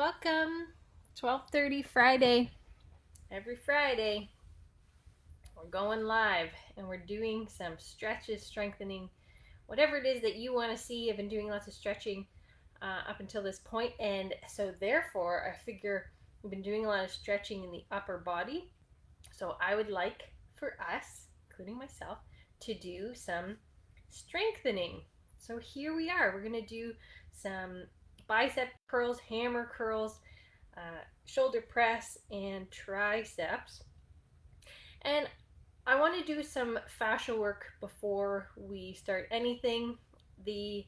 welcome. 12:30 Friday. Every Friday, we're going live and we're doing some stretches, strengthening, whatever it is that you want to see. I've been doing lots of stretching up until this point, and so therefore, I figure we've been doing a lot of stretching in the upper body. So I would like for us, including myself, to do some strengthening. So here we are. We're going to do some bicep curls, hammer curls, shoulder press, and triceps. And I want to do some fascia work before we start anything. The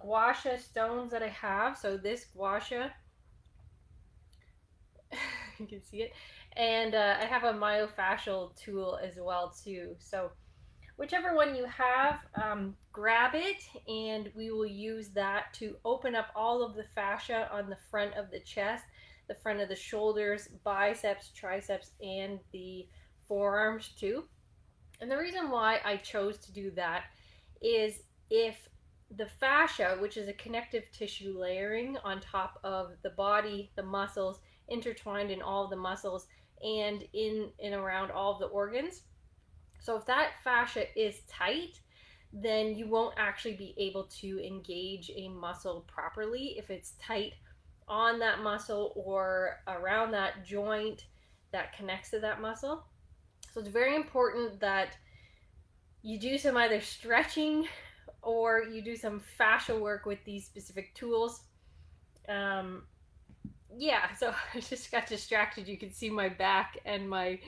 gua sha stones that I have, so this gua sha, you can see it, and I have a myofascial tool as well too. So whichever one you have, grab it, and we will use that to open up all of the fascia on the front of the chest, the front of the shoulders, biceps, triceps, and the forearms too. And the reason why I chose to do that is if the fascia, which is a connective tissue layering on top of the body, the muscles, intertwined in all of the muscles and in and around all of the organs, so if that fascia is tight, then you won't actually be able to engage a muscle properly if it's tight on that muscle or around that joint that connects to that muscle. So it's very important that you do some either stretching or you do some fascial work with these specific tools. Yeah, so I just got distracted. You can see my back and my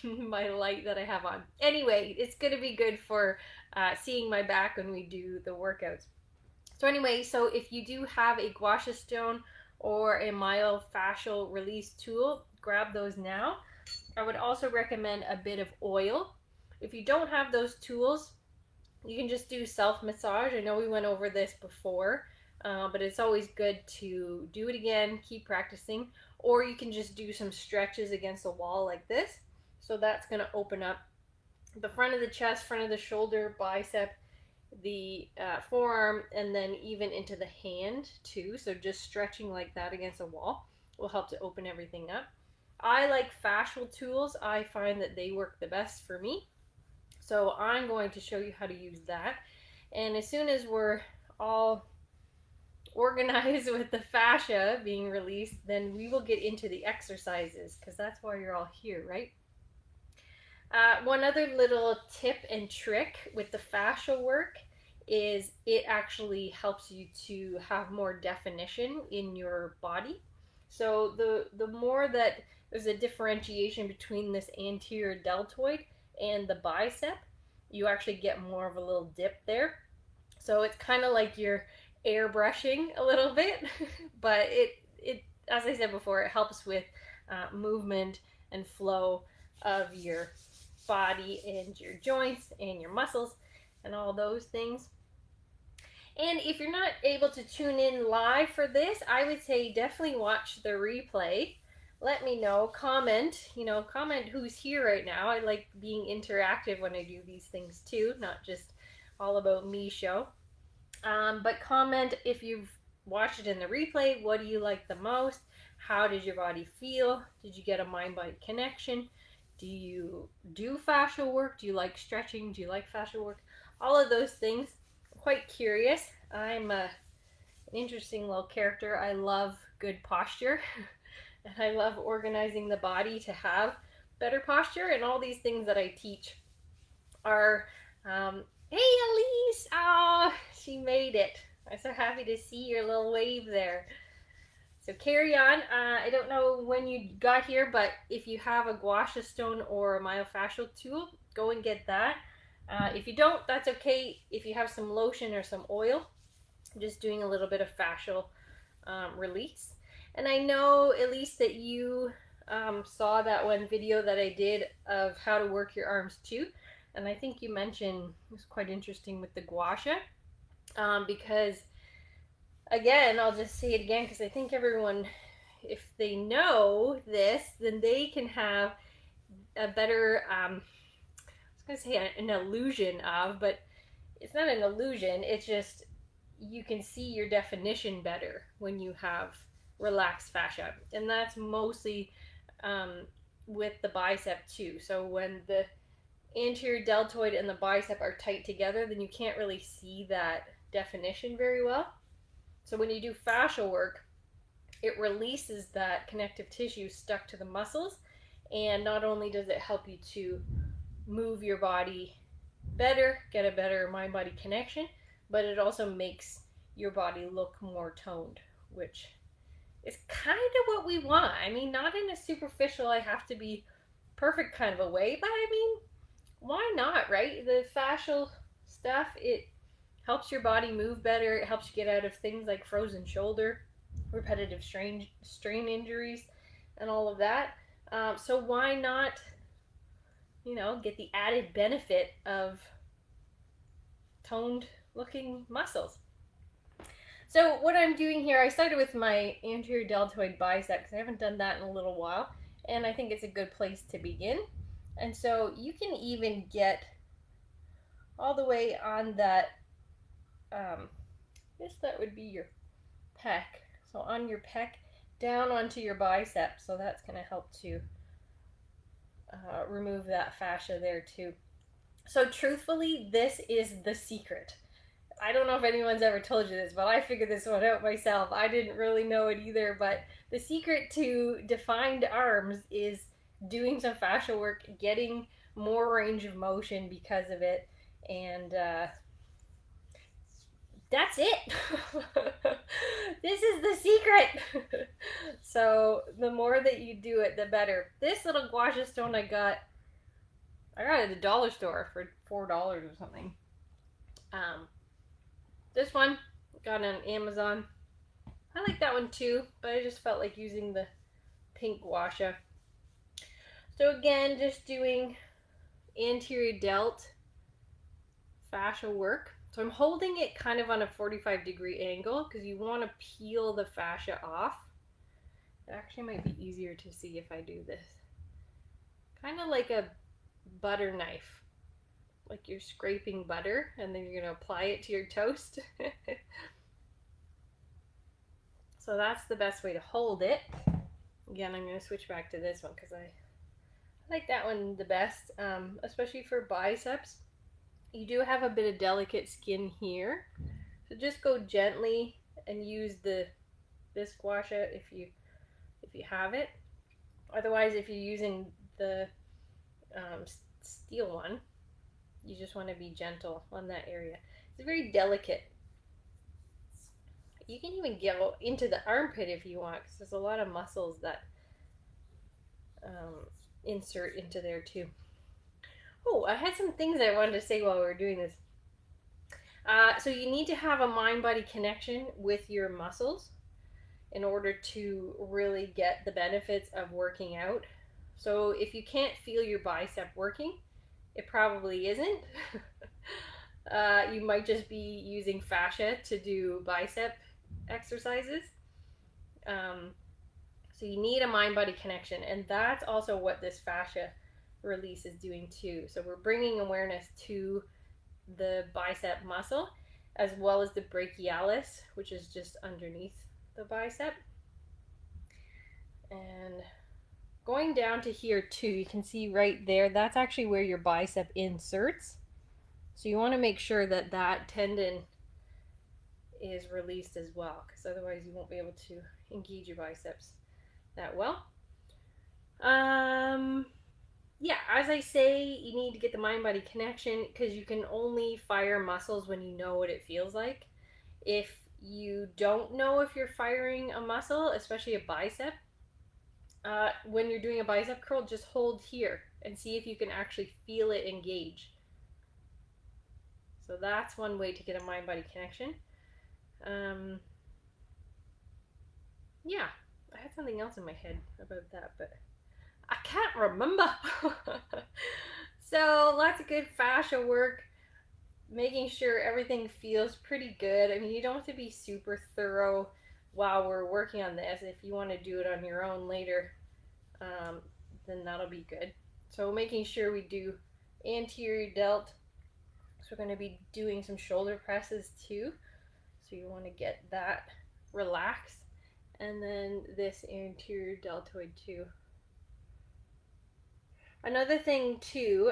my light that I have on. Anyway, it's going to be good for seeing my back when we do the workouts. So anyway, so if you do have a gua sha stone or a myofascial release tool, grab those now. I would also recommend a bit of oil. If you don't have those tools, you can just do self-massage. I know we went over this before, but it's always good to do it again, keep practicing, or you can just do some stretches against the wall like this. So that's going to open up the front of the chest, front of the shoulder, bicep, the forearm, and then even into the hand too. So just stretching like that against a wall will help to open everything up. I like fascial tools. I find that they work the best for me. So I'm going to show you how to use that. And as soon as we're all organized with the fascia being released, then we will get into the exercises, because that's why you're all here, right? One other little tip and trick with the fascial work is it actually helps you to have more definition in your body. So the more that there's a differentiation between this anterior deltoid and the bicep, you actually get more of a little dip there. So it's kind of like you're airbrushing a little bit, but it as I said before, it helps with movement and flow of your body and your joints and your muscles and all those things. And if you're not able to tune in live for this, I would say definitely watch the replay. Let me know, comment who's here right now. I like being interactive when I do these things too, not just all about me show. But comment if you've watched it in the replay. What do you like the most? How did your body feel? Did you get a mind-body connection? Do you do fascial work? Do you like stretching? Do you like fascial work? All of those things. I'm quite curious. I'm an interesting little character. I love good posture. And I love organizing the body to have better posture. And all these things that I teach are, hey Elise! Oh, she made it. I'm so happy to see your little wave there. So carry on. I don't know when you got here, but if you have a gua sha stone or a myofascial tool, go and get that. If you don't, that's okay. If you have some lotion or some oil, I'm just doing a little bit of fascial release. And I know, Elise, that you saw that one video that I did of how to work your arms too. And I think you mentioned it was quite interesting with the gua sha, because again, I'll just say it again because I think everyone, if they know this, then they can have a better, I was going to say an illusion of, but it's not an illusion. It's just you can see your definition better when you have relaxed fascia. And that's mostly with the bicep too. So when the anterior deltoid and the bicep are tight together, then you can't really see that definition very well. So when you do fascial work, it releases that connective tissue stuck to the muscles, and not only does it help you to move your body better, get a better mind-body connection, but it also makes your body look more toned, which is kind of what we want. I mean, not in a superficial, I have to be perfect kind of a way, but I mean, why not, right? The fascial stuff, it helps your body move better. It helps you get out of things like frozen shoulder, repetitive strain injuries, and all of that. So why not, get the added benefit of toned looking muscles? So what I'm doing here, I started with my anterior deltoid bicep because I haven't done that in a little while, and I think it's a good place to begin. And so you can even get all the way on that, I guess that would be your pec. So on your pec, down onto your bicep. So that's going to help to remove that fascia there too. So truthfully, this is the secret. I don't know if anyone's ever told you this, but I figured this one out myself. I didn't really know it either, but the secret to defined arms is doing some fascia work, getting more range of motion because of it, and that's it. This is the secret. So the more that you do it, the better. This little gua sha stone I got at the dollar store for $4 or something. This one got on Amazon. I like that one too, but I just felt like using the pink gua sha. So again, just doing anterior delt fascia work. So I'm holding it kind of on a 45-degree angle because you want to peel the fascia off. It actually might be easier to see if I do this. Kind of like a butter knife. Like you're scraping butter and then you're going to apply it to your toast. So that's the best way to hold it. Again, I'm going to switch back to this one because I like that one the best, especially for biceps. You do have a bit of delicate skin here, so just go gently and use this gua sha if you have it. Otherwise, if you're using the steel one, you just want to be gentle on that area. It's very delicate. You can even go into the armpit if you want, because there's a lot of muscles that insert into there too. Oh, I had some things I wanted to say while we were doing this. So you need to have a mind-body connection with your muscles in order to really get the benefits of working out. So if you can't feel your bicep working, it probably isn't. You might just be using fascia to do bicep exercises. So you need a mind-body connection, and that's also what this fascia release is doing too. So we're bringing awareness to the bicep muscle as well as the brachialis, which is just underneath the bicep. And going down to here too, you can see right there, that's actually where your bicep inserts. So you want to make sure that that tendon is released as well, because otherwise you won't be able to engage your biceps that well. Yeah, as I say, you need to get the mind-body connection because you can only fire muscles when you know what it feels like. If you don't know if you're firing a muscle, especially a bicep, when you're doing a bicep curl, just hold here and see if you can actually feel it engage. So that's one way to get a mind-body connection. Yeah, I had something else in my head about that, but I can't remember. So lots of good fascia work, making sure everything feels pretty good. I mean, you don't have to be super thorough while we're working on this. If you want to do it on your own later, then that'll be good. So making sure we do anterior delt. So we're going to be doing some shoulder presses too. So you want to get that relaxed. And then this anterior deltoid too. Another thing too,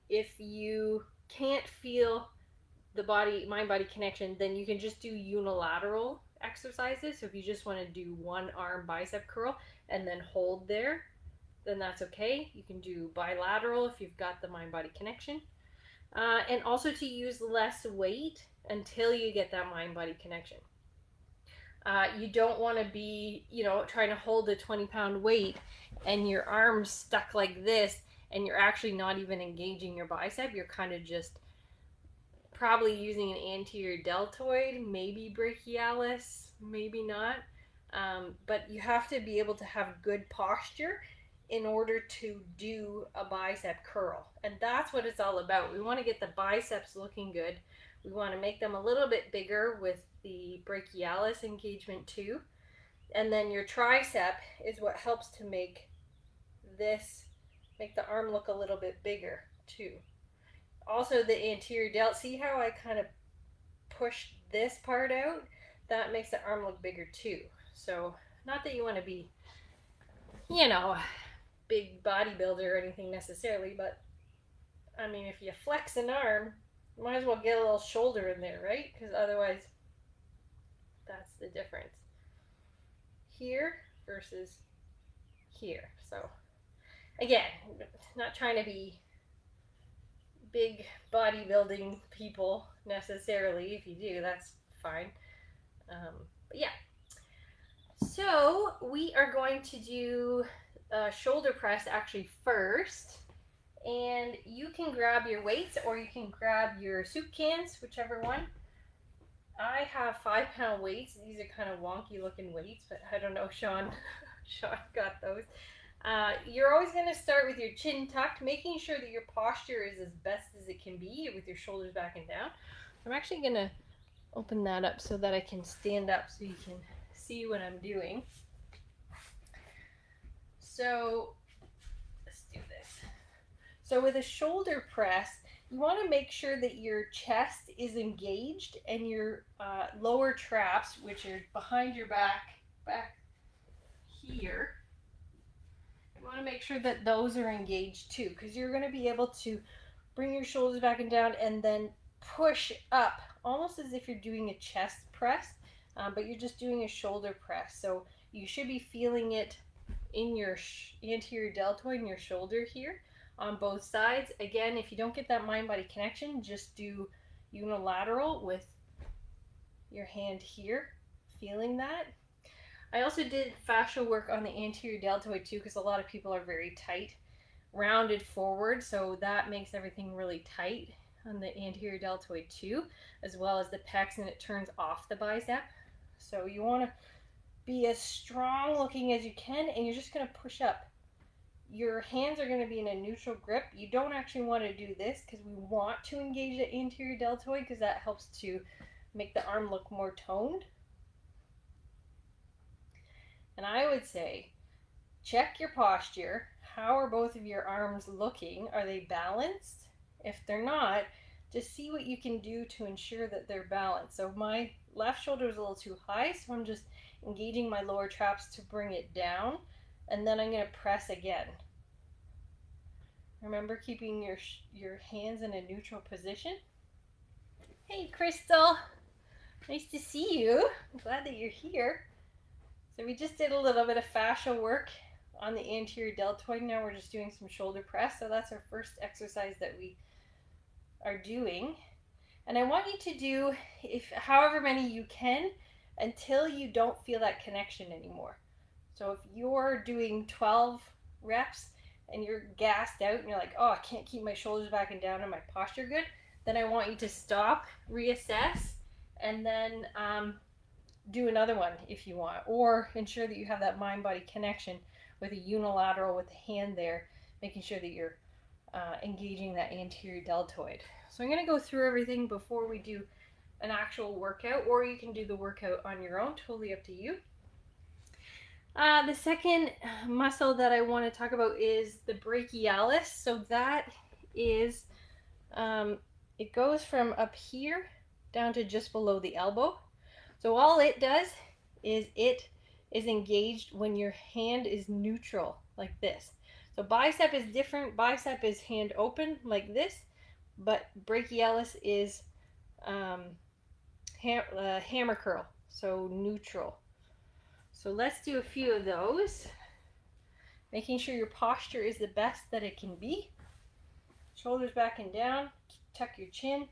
if you can't feel the mind-body connection, then you can just do unilateral exercises. So if you just want to do one arm bicep curl and then hold there, then that's okay. You can do bilateral if you've got the mind-body connection. And also to use less weight until you get that mind-body connection. You don't want to be, trying to hold a 20-pound weight and your arms stuck like this and you're actually not even engaging your bicep. You're kind of just probably using an anterior deltoid, maybe brachialis, maybe not. But you have to be able to have good posture in order to do a bicep curl. And that's what it's all about. We want to get the biceps looking good. We want to make them a little bit bigger with the brachialis engagement too. And then your tricep is what helps to make the arm look a little bit bigger too. Also the anterior delt, see how I kind of pushed this part out? That makes the arm look bigger too. So not that you want to be, big bodybuilder or anything necessarily, but I mean, if you flex an arm, you might as well get a little shoulder in there, right? Because otherwise, that's the difference. Here versus here. So again, not trying to be big bodybuilding people necessarily. If you do, that's fine. But yeah. So we are going to do shoulder press actually first. And you can grab your weights or you can grab your soup cans, whichever one. I have 5-pound weights. These are kind of wonky looking weights, but I don't know, Sean got those. You're always going to start with your chin tucked, making sure that your posture is as best as it can be with your shoulders back and down. I'm actually going to open that up so that I can stand up so you can see what I'm doing. So let's do this. So with a shoulder press, you want to make sure that your chest is engaged and your lower traps, which are behind your back here, you want to make sure that those are engaged too, because you're going to be able to bring your shoulders back and down and then push up, almost as if you're doing a chest press, but you're just doing a shoulder press. So you should be feeling it in your anterior deltoid in your shoulder here on both sides. Again, if you don't get that mind-body connection, just do unilateral with your hand here, feeling that. I also did fascial work on the anterior deltoid too, because a lot of people are very tight, rounded forward, so that makes everything really tight on the anterior deltoid too, as well as the pecs, and it turns off the bicep. So you want to be as strong looking as you can, and you're just going to push up. Your hands are going to be in a neutral grip. You don't actually want to do this because we want to engage the anterior deltoid because that helps to make the arm look more toned. And I would say, check your posture. How are both of your arms looking? Are they balanced? If they're not, just see what you can do to ensure that they're balanced. So my left shoulder is a little too high, so I'm just engaging my lower traps to bring it down, and then I'm going to press again. Remember keeping your hands in a neutral position. Hey Crystal, nice to see you. I'm glad that you're here. So we just did a little bit of fascial work on the anterior deltoid. Now we're just doing some shoulder press. So that's our first exercise that we are doing. And I want you to do however many you can until you don't feel that connection anymore. So if you're doing 12 reps and you're gassed out and you're like, oh, I can't keep my shoulders back and down and my posture good, then I want you to stop, reassess, and then do another one if you want, or ensure that you have that mind-body connection with a unilateral with the hand there, making sure that you're engaging that anterior deltoid. So I'm going to go through everything before we do an actual workout, or you can do the workout on your own, totally up to you. The second muscle that I want to talk about is the brachialis. So that is, it goes from up here down to just below the elbow. So all it does is it is engaged when your hand is neutral, like this. So bicep is different. Bicep is hand open, like this, but brachialis is um, hammer curl, so neutral. So let's do a few of those. Making sure your posture is the best that it can be. Shoulders back and down, tuck your chin,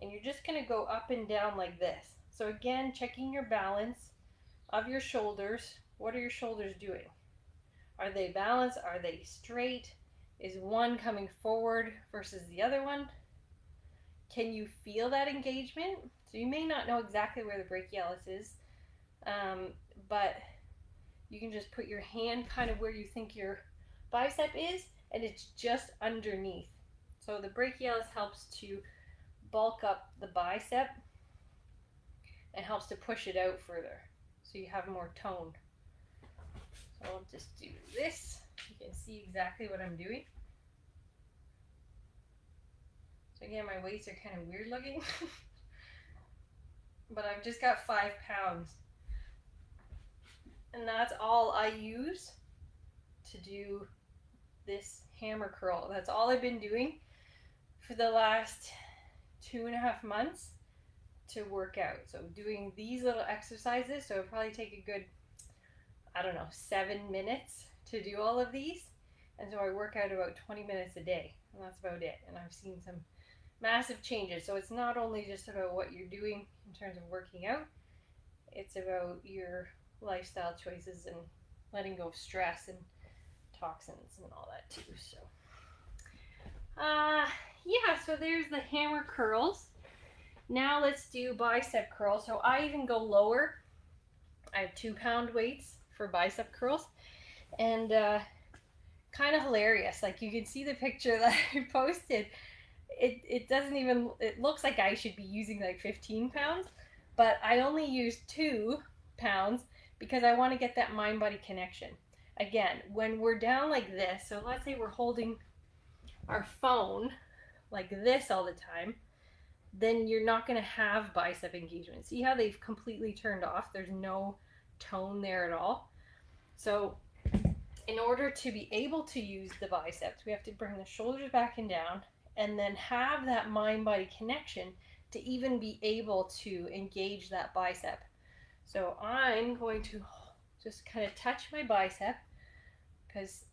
and you're just going to go up and down like this. So again, checking your balance of your shoulders. What are your shoulders doing? Are they balanced? Are they straight? Is one coming forward versus the other one? Can you feel that engagement? So you may not know exactly where the brachialis is, but you can just put your hand kind of where you think your bicep is, and it's just underneath. So the brachialis helps to bulk up the bicep and helps to push it out further, so you have more tone. So I'll just do this. You can see exactly what I'm doing. So again, my weights are kind of weird looking, but I've just got 5 pounds. And that's all I use to do this hammer curl. That's all I've been doing for the last 2.5 months to work out. So doing these little exercises, so it'll probably take a good, I don't know, 7 minutes to do all of these. And so I work out about 20 minutes a day, and that's about it. And I've seen some massive changes. So it's not only just about what you're doing in terms of working out, it's about your lifestyle choices and letting go of stress and toxins and all that too. So yeah, so there's the hammer curls. Now let's do bicep curls. So I even go lower. I have 2-pound weights for bicep curls, and kind of hilarious. Like, you can see the picture that I posted. It doesn't even, it looks like I should be using like 15 pounds, but I only use 2 pounds because I want to get that mind-body connection. Again, when we're down like this, so let's say we're holding our phone like this all the time, then you're not going to have bicep engagement. See how they've completely turned off? There's no tone there at all. So in order to be able to use the biceps, we have to bring the shoulders back and down, and then have that mind-body connection to even be able to engage that bicep. So I'm going to just kind of touch my bicep, because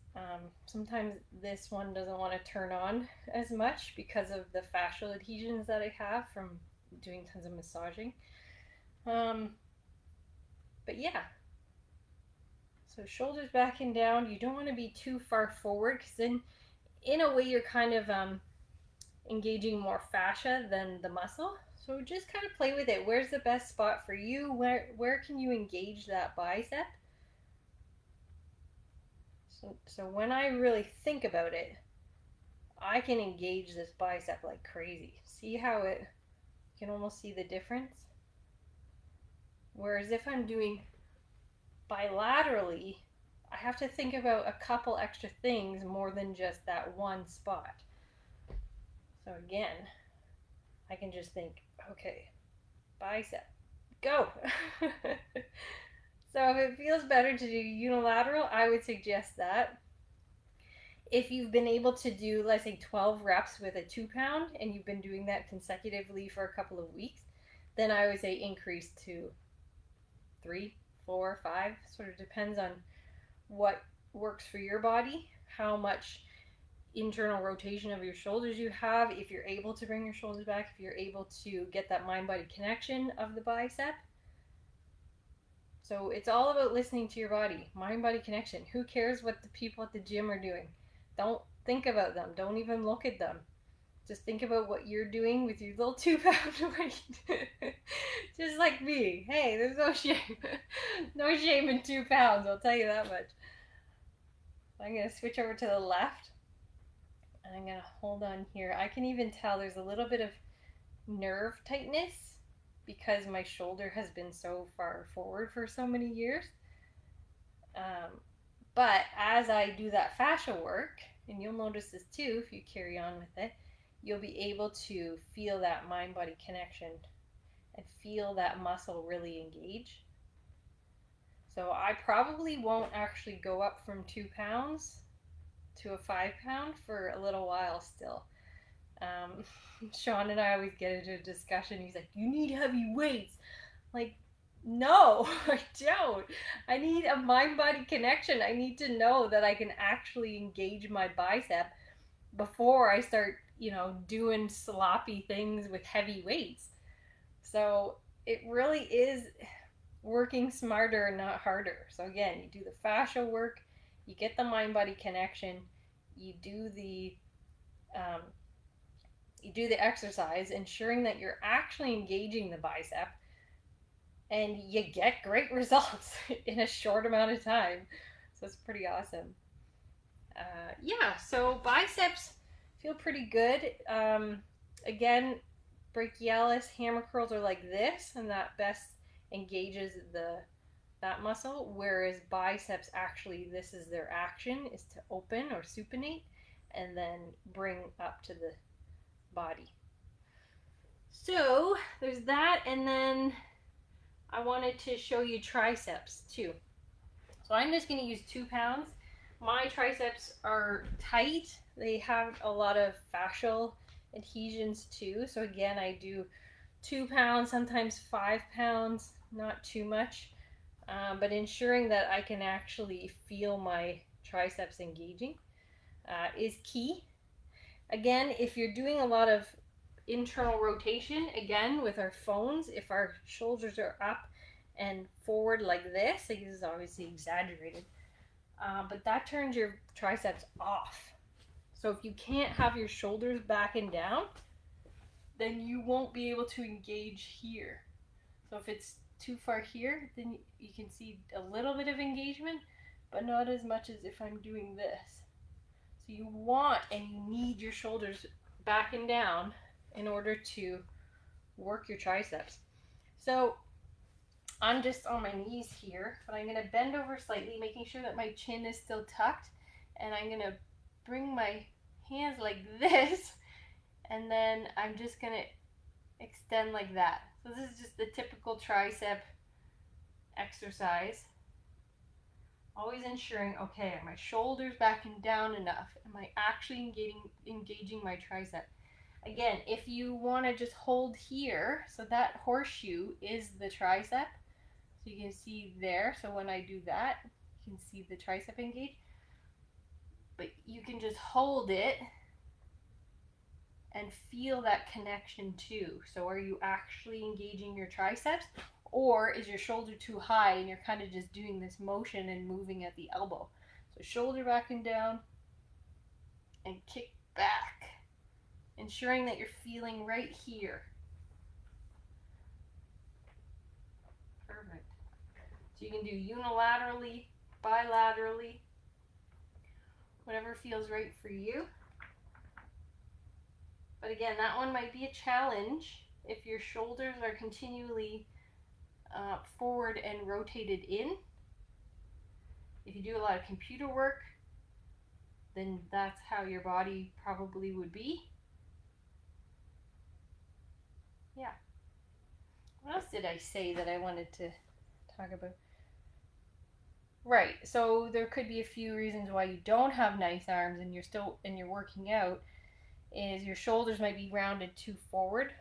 sometimes this one doesn't want to turn on as much because of the fascial adhesions that I have from doing tons of massaging. But yeah, so shoulders back and down. You don't want to be too far forward, because then in a way you're kind of engaging more fascia than the muscle. So just kind of play with it. Where's the best spot for you? Where can you engage that bicep? So when I really think about it, I can engage this bicep like crazy. See how you can almost see the difference? Whereas if I'm doing bilaterally, I have to think about a couple extra things more than just that one spot. So again, I can just think, okay, bicep, go. So if it feels better to do unilateral, I would suggest that. If you've been able to do, let's say, 12 reps with a 2-pound, and you've been doing that consecutively for a couple of weeks, then I would say increase to 3, 4, 5. Sort of depends on what works for your body, how much internal rotation of your shoulders you have, if you're able to bring your shoulders back, if you're able to get that mind-body connection of the bicep. So it's all about listening to your body, mind-body connection. Who cares what the people at the gym are doing? Don't think about them. Don't even look at them. Just think about what you're doing with your little 2-pound weight. Just like me. Hey, there's no shame. No shame in 2 pounds, I'll tell you that much. I'm going to switch over to the left. And I'm going to hold on here. I can even tell there's a little bit of nerve tightness because my shoulder has been so far forward for so many years. But as I do that fascia work, and you'll notice this too if you carry on with it, you'll be able to feel that mind-body connection. and feel that muscle really engage. So I probably won't actually go up from 2 pounds to a 5 pound for a little while still. Um, Sean and I always get into a discussion. He's like, "You need heavy weights." Like, no, I don't. I need a mind body connection. I need to know that I can actually engage my bicep before I start, doing sloppy things with heavy weights. So it really is working smarter, not harder. So again, you do the fascial work, you get the mind body connection, you do the um, exercise, ensuring that you're actually engaging the bicep, and you get great results in a short amount of time. So it's pretty awesome. Yeah, so biceps feel pretty good. Again, brachialis hammer curls are like this, and that best engages that muscle, whereas biceps actually, this is their action, is to open or supinate and then bring up to the body. So there's that, and then I wanted to show you triceps too. So I'm just going to use 2 pounds. My triceps are tight. They have a lot of fascial adhesions too. So again, I do 2 pounds, sometimes 5 pounds, not too much, but ensuring that I can actually feel my triceps engaging is key. Again, if you're doing a lot of internal rotation, again with our phones, if our shoulders are up and forward like this is obviously exaggerated, but that turns your triceps off. So if you can't have your shoulders back and down, then you won't be able to engage here. So if it's too far here, then you can see a little bit of engagement, but not as much as if I'm doing this. So you want and you need your shoulders back and down in order to work your triceps. So I'm just on my knees here, but I'm going to bend over slightly, making sure that my chin is still tucked, and I'm going to bring my hands like this, and then I'm just going to extend like that. So this is just the typical tricep exercise. Always ensuring, okay, are my shoulders back and down enough? Am I actually engaging my tricep? Again, if you want to just hold here, so that horseshoe is the tricep. So you can see there. So when I do that, you can see the tricep engage. But you can just hold it and feel that connection too. So are you actually engaging your triceps, or is your shoulder too high and you're kind of just doing this motion and moving at the elbow? So shoulder back and down and kick back, ensuring that you're feeling right here. Perfect. So you can do unilaterally, bilaterally, whatever feels right for you. But again, that one might be a challenge if your shoulders are continually forward and rotated in. If you do a lot of computer work, then that's how your body probably would be. Yeah. What else did I say that I wanted to talk about? Right. So there could be a few reasons why you don't have nice arms and you're working out, is your shoulders might be rounded too forward,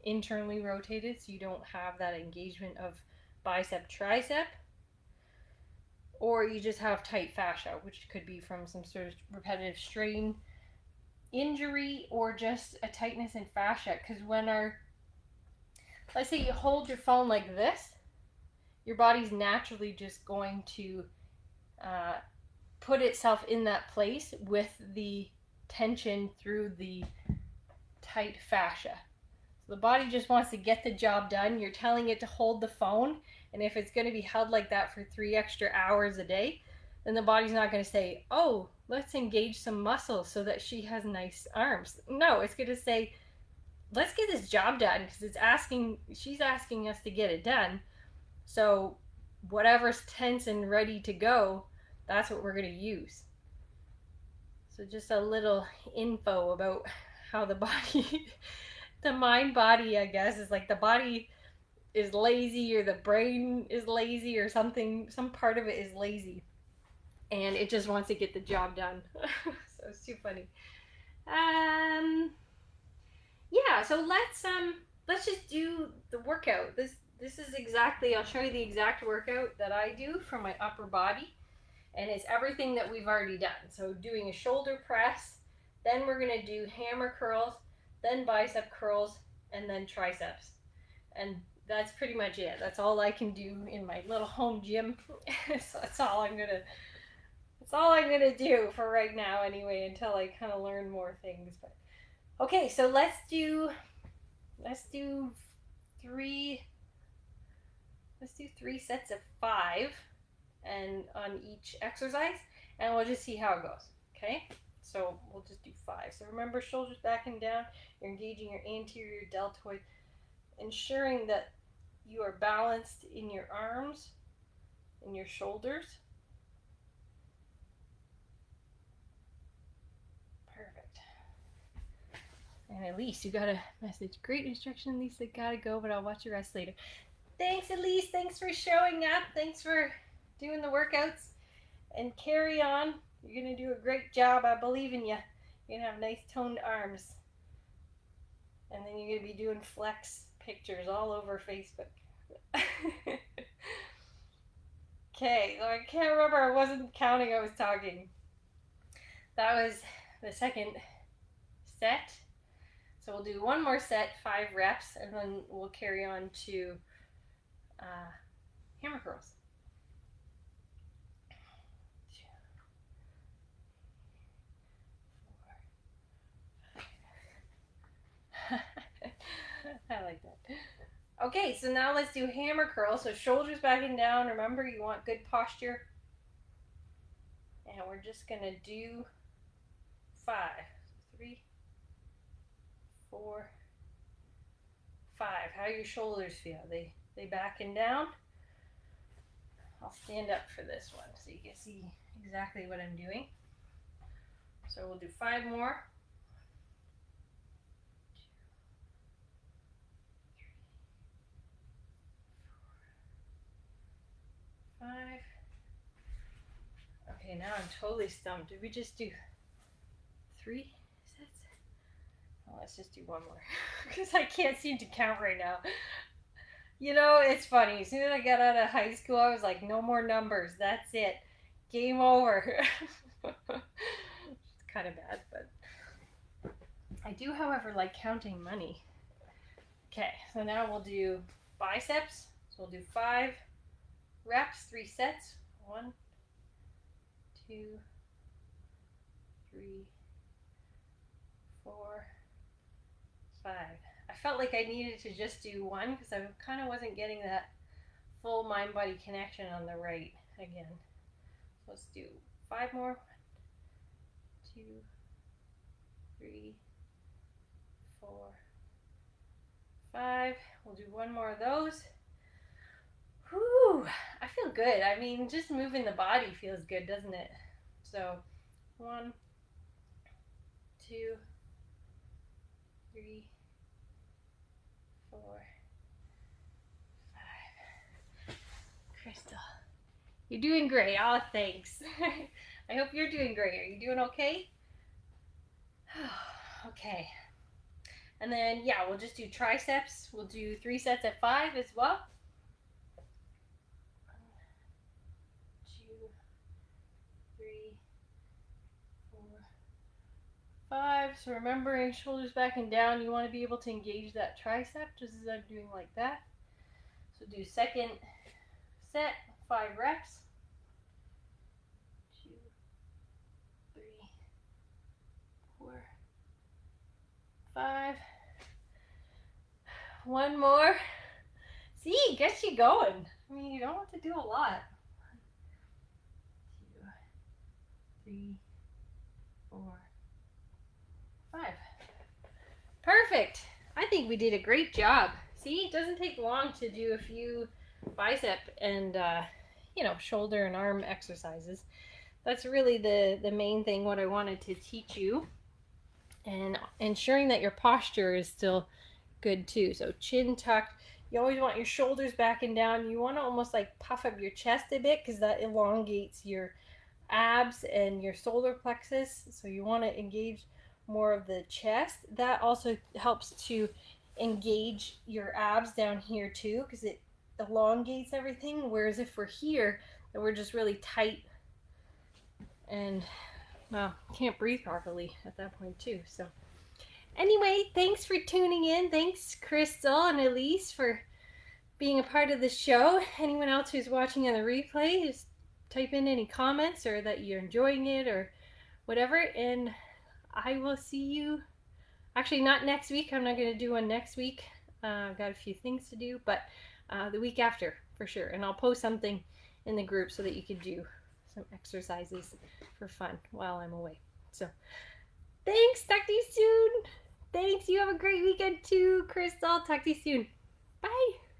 internally rotated, so you don't have that engagement of bicep tricep, or you just have tight fascia, which could be from some sort of repetitive strain injury or just a tightness in fascia. Because let's say you hold your phone like this, your body's naturally just going to put itself in that place with the tension through the tight fascia. So the body just wants to get the job done. You're telling it to hold the phone, and if it's going to be held like that for 3 extra hours a day, then the body's not going to say, oh, let's engage some muscles so that she has nice arms. No, it's going to say, let's get this job done, because she's asking us to get it done. So whatever's tense and ready to go, that's what we're going to use. So just a little info about how the body the mind body, I guess, is like the body is lazy or the brain is lazy or something, some part of it is lazy and it just wants to get the job done. So it's too funny. Um yeah, so let's just do the workout. This is exactly, I'll show you the exact workout that I do for my upper body, and it's everything that we've already done. So doing a shoulder press, then we're going to do hammer curls, then bicep curls, and then triceps. And that's pretty much it. That's all I can do in my little home gym. So that's all I'm gonna do for right now anyway, until I kind of learn more things. But okay, so let's do three sets of 5 and on each exercise, and we'll just see how it goes. Okay, so we'll just do 5. So remember, shoulders back and down, you're engaging your anterior deltoid, ensuring that you are balanced in your arms and your shoulders. Perfect. And Elise, you got a message. Great instruction, Lisa. Gotta go, but I'll watch the rest later. Thanks, Elise. Thanks for showing up. Thanks for doing the workouts. And carry on. You're going to do a great job. I believe in you. You're going to have nice toned arms. And then you're going to be doing flex pictures all over Facebook. Okay, so I can't remember. I wasn't counting. I was talking. That was the second set. So we'll do one more set, 5 reps, and then we'll carry on to hammer curls. 2, 4, 5. I like that. Okay, so now let's do hammer curls. So shoulders back and down. Remember, you want good posture. And we're just going to do 5. 3, 4, 5. How do your shoulders feel? They back and down? I'll stand up for this one so you can see exactly what I'm doing. So we'll do 5 more. 2, 3, 4, 5. Okay, now I'm totally stumped. Did we just do 3 sets? Well, let's just do 1 more because I can't seem to count right now. You know, it's funny. As soon as I got out of high school, I was like, no more numbers. That's it. Game over. It's kind of bad, but I do, however, like counting money. Okay, so now we'll do biceps. So we'll do 5 reps, 3 sets. 1, 2, 3, 4, 5. I felt like I needed to just do 1 because I kind of wasn't getting that full mind-body connection on the right again. So let's do 5 more. 1, 2, 3, 4, 5. We'll do 1 more of those. Whew, I feel good. I mean, just moving the body feels good, doesn't it? So 1, 2, 3, 4, 5. Crystal, you're doing great. Oh, thanks. I hope you're doing great. Are you doing okay? Okay. And then, yeah, we'll just do triceps. We'll do 3 sets at 5 as well. 1, 2, 3, 4, 5. So remembering shoulders back and down, you want to be able to engage that tricep just as I'm doing like that. So do second set, 5 reps. 2, 3, 4, 5. 1 more. See, gets you going. I mean, you don't have to do a lot. 1, 2, 3, 4, 5. Perfect. I think we did a great job. See, it doesn't take long to do a few bicep and shoulder and arm exercises. That's really the main thing, what I wanted to teach you, and ensuring that your posture is still good too. So chin tucked. You always want your shoulders back and down. You want to almost like puff up your chest a bit because that elongates your abs and your solar plexus. So you want to engage more of the chest. That also helps to engage your abs down here too because it elongates everything. Whereas if we're here, then we're just really tight and well, can't breathe properly at that point too. So anyway, thanks for tuning in. Thanks Crystal and Elise for being a part of the show. Anyone else who's watching on the replay, just type in any comments or that you're enjoying it or whatever. And I will see you. Actually, not next week. I'm not going to do one next week. I've got a few things to do, but the week after for sure. And I'll post something in the group so that you can do some exercises for fun while I'm away. So thanks. Talk to you soon. Thanks. You have a great weekend too, Crystal. Talk to you soon. Bye.